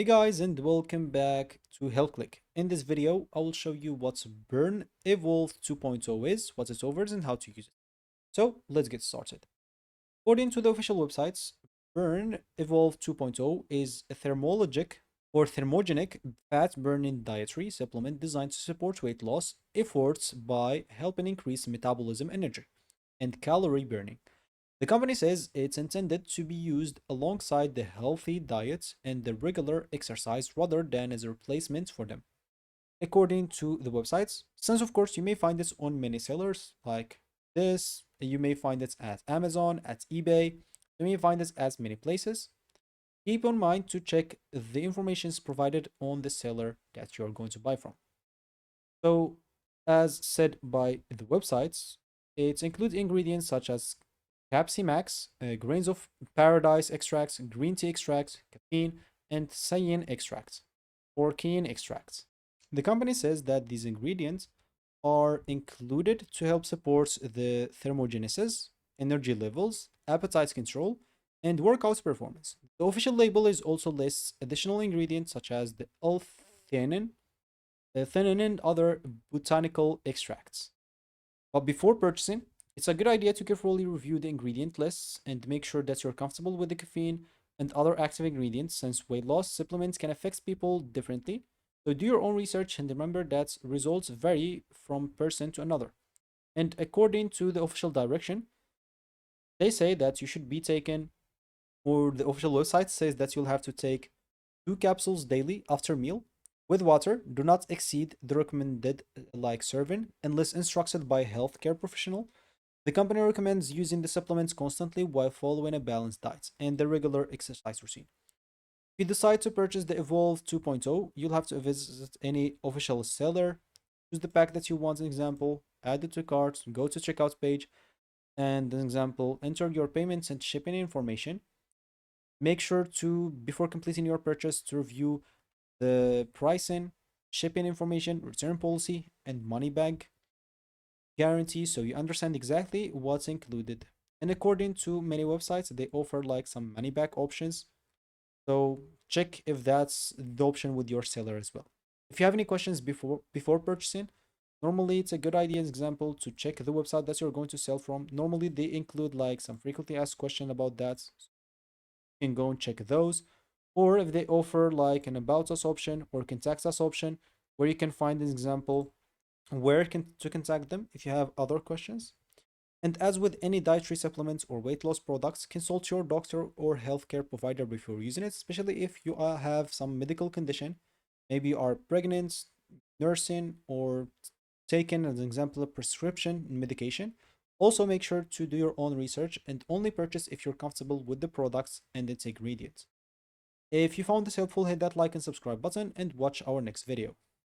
Hey guys, and welcome back to HealthClick. In this video, I will show you what Burn Evolve 2.0 is, what it offers, and how to use it. So let's get started. According to the official websites, Burn Evolve 2.0 is a thermogenic fat burning dietary supplement designed to support weight loss efforts by helping increase metabolism energy and calorie burning. The company says it's intended to be used alongside the healthy diet and the regular exercise rather than as a replacement for them, according to the websites. Since, of course, you may find this on many sellers like this, you may find it at Amazon, at eBay, you may find this at many places. Keep in mind to check the information provided on the seller that you are going to buy from. So, as said by the websites, it includes ingredients such as Capsimax, grains of paradise extracts, green tea extracts, caffeine, and cayenne extracts or cayenne extracts. The company says that these ingredients are included to help support the thermogenesis, energy levels, appetite control, and workout performance. The official label is also lists additional ingredients such as the L-theanine, theanine, and other botanical extracts. But before purchasing, it's a good idea to carefully review the ingredient lists and make sure that you're comfortable with the caffeine and other active ingredients, since weight loss supplements can affect people differently. So do your own research and remember that results vary from person to another. And according to the official direction, they say that you should be taken, or the official website says that you'll have to take 2 capsules daily after meal with water. Do not exceed the recommended serving unless instructed by a healthcare professional. The company recommends using the supplements constantly while following a balanced diet and the regular exercise routine. If you decide to purchase the Evolve 2.0, you'll have to visit any official seller, choose the pack that you want, an example, add it to cart, go to checkout page, and an example, enter your payments and shipping information. Make sure to, before completing your purchase, to review the pricing, shipping information, return policy, and money back guarantee so you understand exactly what's included. And according to many websites, they offer some money back options. So check if that's the option with your seller as well. If you have any questions before purchasing, normally it's a good idea, as example, to check the website that you're going to sell from. Normally they include some frequently asked question about that. You can go and check those. Or if they offer an about us option or contact us option, where you can find an example to contact them if you have other questions. And as with any dietary supplements or weight loss products, consult your doctor or healthcare provider before using it, especially if you have some medical condition. Maybe you are pregnant, nursing, or taking, as an example, a prescription medication. Also, make sure to do your own research and only purchase if you're comfortable with the products and its ingredients. If you found this helpful, hit that like and subscribe button and watch our next video.